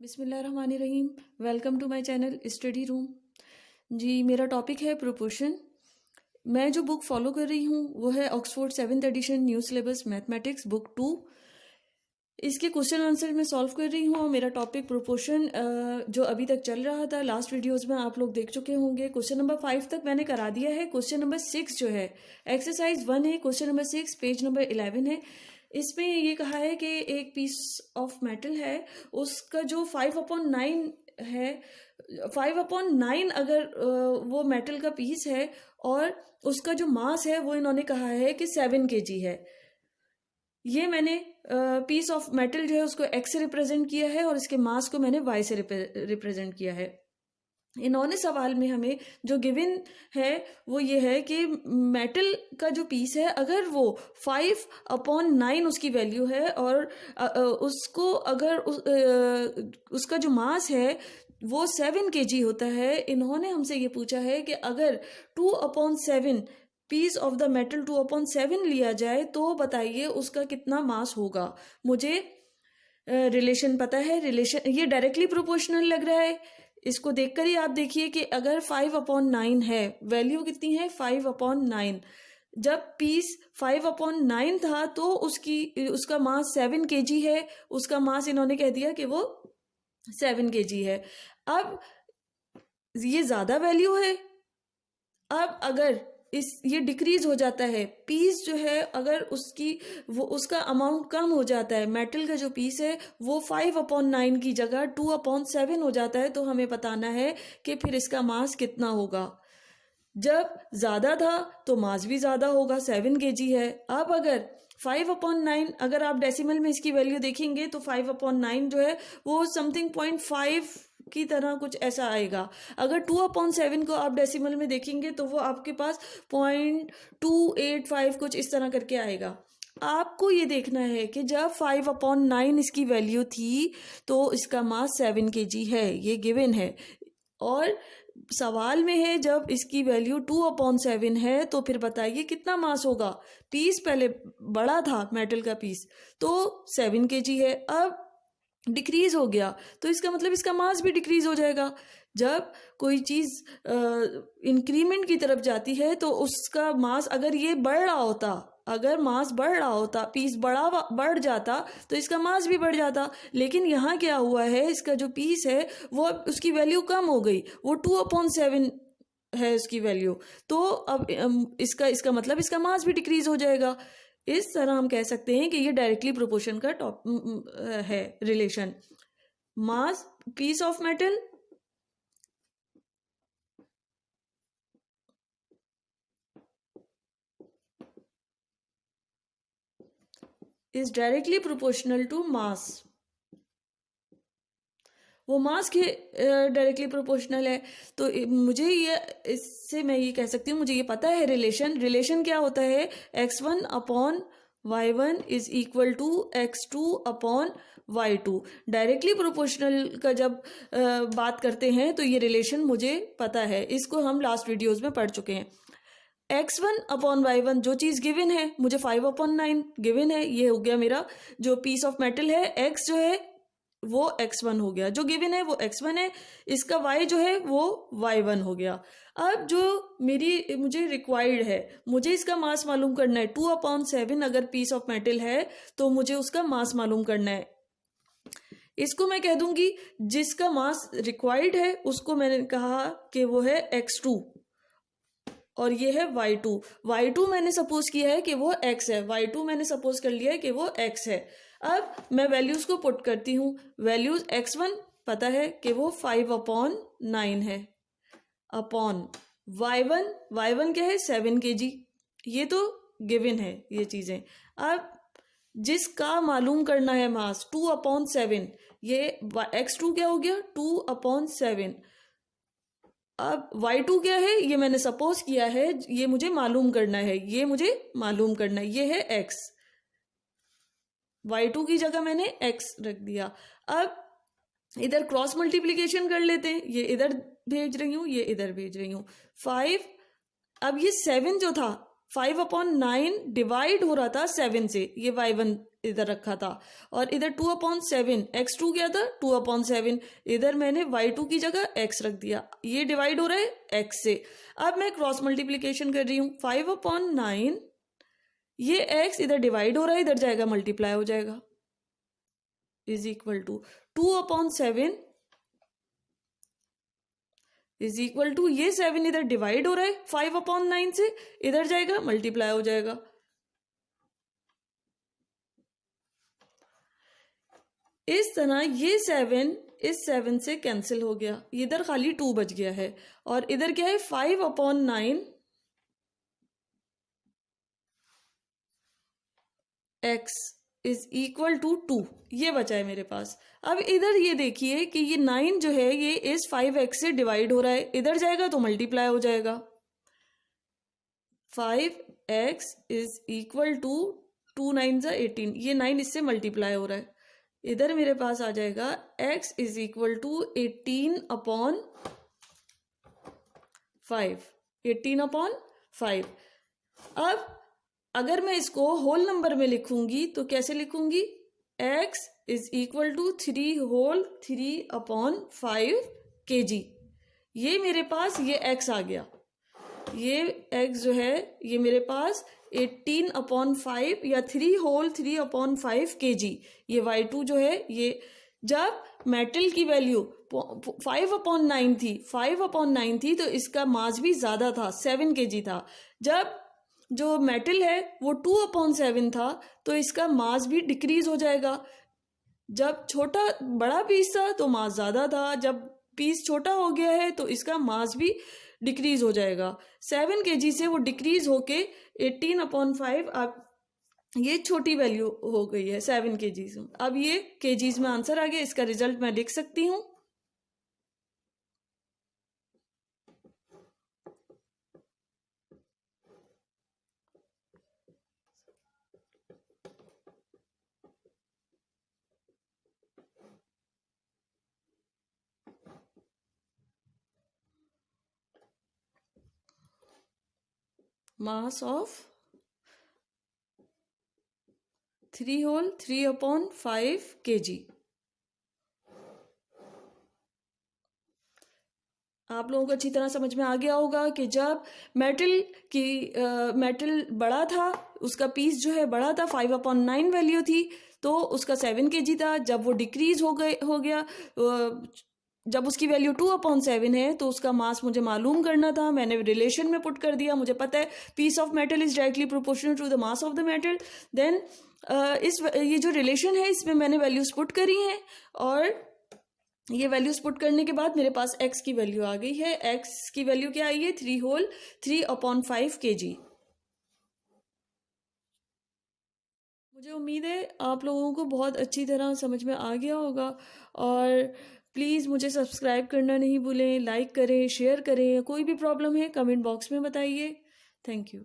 बिस्मिल्लाहिर्रहमानिर्रहीम। Welcome to my channel study room. जी, मेरा टॉपिक है प्रोपोर्शन। मैं जो बुक फॉलो कर रही हूँ वो है Oxford 7th edition new syllabus mathematics book 2। इसके क्वेश्चन आंसर मैं सॉल्व कर रही हूँ और मेरा टॉपिक प्रोपोर्शन जो अभी तक चल रहा था लास्ट वीडियोस में आप लोग देख चुके होंगे। क्वेश्चन नंबर 5 तक मैंने करा दिया है। क्वेश्चन नंबर 6 जो है एक्सरसाइज 1 है, क्वेश्चन नंबर 6 पेज नंबर 11 है। इसमें ये कहा है कि एक पीस ऑफ मेटल है, उसका जो 5/9 है, 5/9 अगर वो मेटल का पीस है और उसका जो मास है वो इन्होंने कहा है कि 7 kg है। ये मैंने पीस ऑफ मेटल जो है उसको एक्स से रिप्रेजेंट किया है और इसके मास को मैंने वाई से रिप्रेजेंट किया है। इन्होंने सवाल में हमें जो गिवन है वो ये है कि मेटल का जो पीस है अगर वो 5/9 उसकी वैल्यू है और उसको अगर उसका जो मास है वो 7 kg होता है। इन्होंने हमसे ये पूछा है कि अगर 2/7 पीस ऑफ द मेटल 2/7 लिया जाए तो बताइए उसका कितना मास होगा। मुझे रिलेशन पता है, रिलेशन ये डायरेक्टली प्रोपोर्शनल लग रहा है। इसको देखकर ही आप देखिए कि अगर 5/9 है, वैल्यू कितनी है 5/9, जब पीस 5/9 था तो उसका मास 7 kg है। उसका मास इन्होंने कह दिया कि वो 7 kg है। अब ये ज्यादा वैल्यू है। अब अगर ये डिक्रीज हो जाता है, पीस जो है अगर उसका अमाउंट कम हो जाता है, मेटल का जो पीस है वो 5/9 की जगह 2/7 हो जाता है, तो हमें बताना है कि फिर इसका मास कितना होगा। जब ज्यादा था तो मास भी ज्यादा होगा, 7 kg है। अब अगर 5/9 अगर आप डेसिमल में इसकी वैल्यू देखेंगे तो 5/9 जो है वो समथिंग 0.5 की तरह कुछ ऐसा आएगा। अगर 2/7 को आप डेसिमल में देखेंगे तो वो आपके पास 0.285 कुछ इस तरह करके आएगा। आपको ये देखना है कि जब 5/9 इसकी वैल्यू थी तो इसका मास 7 kg है, ये गिवन है। और सवाल में है जब इसकी वैल्यू 2/7 है तो फिर बताइए कितना मास होगा। पीस पहले बड़ा था मेटल का पीस तो 7 kg है, अब डिक्रीज हो गया तो इसका मतलब इसका मास भी डिक्रीज हो जाएगा। जब कोई चीज इंक्रीमेंट की तरफ जाती है तो उसका मास अगर ये बढ़ रहा होता, अगर मास बढ़ रहा होता, पीस बढ़ जाता तो इसका मास भी बढ़ जाता। लेकिन यहाँ क्या हुआ है, इसका जो पीस है वो उसकी वैल्यू कम हो गई, वो 2/7 है उसकी वैल्यू, तो अब इसका मतलब इसका मास भी डिक्रीज हो जाएगा। इस तरह हम कह सकते हैं कि ये डायरेक्टली प्रोपोर्शन का है relation. Mass piece of metal is directly proportional to mass. वो मास के डायरेक्टली प्रोपोर्शनल है। तो मुझे ये इससे मैं ये कह सकती हूँ, मुझे ये पता है रिलेशन क्या होता है, x1/y1 is equal to x2/y2। Directly proportional का जब बात करते हैं तो ये रिलेशन मुझे पता है, इसको हम लास्ट वीडियोज में पढ़ चुके हैं। x1/y1 जो चीज गिवन है, मुझे 5/9 गिवन है, ये हो गया मेरा जो पीस ऑफ मेटल है। x जो है वो x1 हो गया, जो गिवन है वो x1 है, इसका y जो है वो y1 हो गया। अब जो मुझे रिक्वायर्ड है, मुझे इसका मास मालूम करना है। 2/7 अगर पीस ऑफ मेटल है तो मुझे उसका मास मालूम करना है। इसको मैं कह दूंगी जिसका मास रिक्वायर्ड है उसको मैंने कहा कि वो है x2 और ये है y2 मैंने सपोज किया है कि वो x है, y2 मैंने सपोज कर लिया है कि वो x है। अब मैं वैल्यूज को पुट करती हूँ। वैल्यूज x1 पता है कि वो 5/9 है, अपॉन y1 क्या है 7 kg, ये तो गिवन है ये चीजें। अब जिसका मालूम करना है मास 2/7, ये x2 क्या हो गया 2/7। अब y2 क्या है, ये मैंने सपोज किया है, ये मुझे मालूम करना है, ये है x। y2 की जगह मैंने x रख दिया। अब इधर क्रॉस मल्टीप्लीकेशन कर लेते हैं, ये इधर भेज रही हूं, ये इधर भेज रही हूं। 5, अब ये 7 जो था 5/9 डिवाइड हो रहा था 7 से, ये y1 इधर रखा था, और इधर 2/7 x2 क्या था 2/7, इधर मैंने y2 की जगह x रख दिया, ये डिवाइड हो रहा है x से। अब मैं क्रॉस मल्टीप्लीकेशन कर रही हूँ, 5/9 ये x इधर डिवाइड हो रहा है, इधर जाएगा मल्टीप्लाई हो जाएगा, is equal to 2/7 is equal to ये 7 इधर डिवाइड हो रहा है 5/9 से, इधर जाएगा मल्टीप्लाई हो जाएगा। इस तरह ये 7 इस 7 से कैंसिल हो गया, इधर खाली 2 बच गया है, और इधर क्या है 5/9 x इज इक्वल टू 2, ये बचा है मेरे पास। अब इधर ये देखिए कि ये 9 जो है ये इस 5x से डिवाइड हो रहा है, इधर जाएगा तो मल्टीप्लाई हो जाएगा, 5x इज इक्वल टू 2 9 ज़ा 18, ये 9 इससे मल्टीप्लाई हो रहा है, इधर मेरे पास आ जाएगा x इज इक्वल टू 18/5, 18/5। अब अगर मैं इसको होल नंबर में लिखूंगी तो कैसे लिखूंगी, x is equal to 3 whole 3/5 kg, ये मेरे पास ये x आ गया, ये x जो है ये मेरे पास 18/5 या 3 होल 3/5 kg, ये y2 जो है ये, जब मेटल की वैल्यू 5/9 थी 5/9 थी तो इसका मास भी ज़्यादा था 7 kg था, जब जो मेटल है वो 2/7 था तो इसका मास भी डिक्रीज हो जाएगा, जब छोटा बड़ा पीस था तो मास ज़्यादा था, जब पीस छोटा हो गया है तो इसका मास भी डिक्रीज हो जाएगा, 7 kg से वो डिक्रीज होके 18/5, अब ये छोटी वैल्यू हो गई है 7 kg। अब ये kgs में आंसर आ गया, इसका रिजल्ट मैं लिख सकती हूँ, मास ऑफ 3 होल 3/5 kg। आप लोगों को अच्छी तरह समझ में आ गया होगा कि जब मेटल बड़ा था, उसका पीस जो है बड़ा था, 5/9 वैल्यू थी तो उसका 7 kg था, जब वो डिक्रीज हो गया जब उसकी वैल्यू 2/7 है तो उसका मास मुझे मालूम करना था, मैंने रिलेशन में पुट कर दिया, मुझे पता है piece of metal is directly proportional to the mass of the metal, then ये जो रिलेशन है इसमें मैंने वैल्यूज पुट करी हैं, और ये वैल्यूज पुट करने के बाद मेरे पास x की वैल्यू आ गई है, x की वैल्यू क्या आई है 3 होल 3/5 kg। मुझे उम्मीद है आप लोगों को बहुत अच्छी तरह समझ में आ गया होगा, और प्लीज़ मुझे सब्सक्राइब करना नहीं भूलें, लाइक करें, शेयर करें, कोई भी प्रॉब्लम है कमेंट बॉक्स में बताइए। Thank you.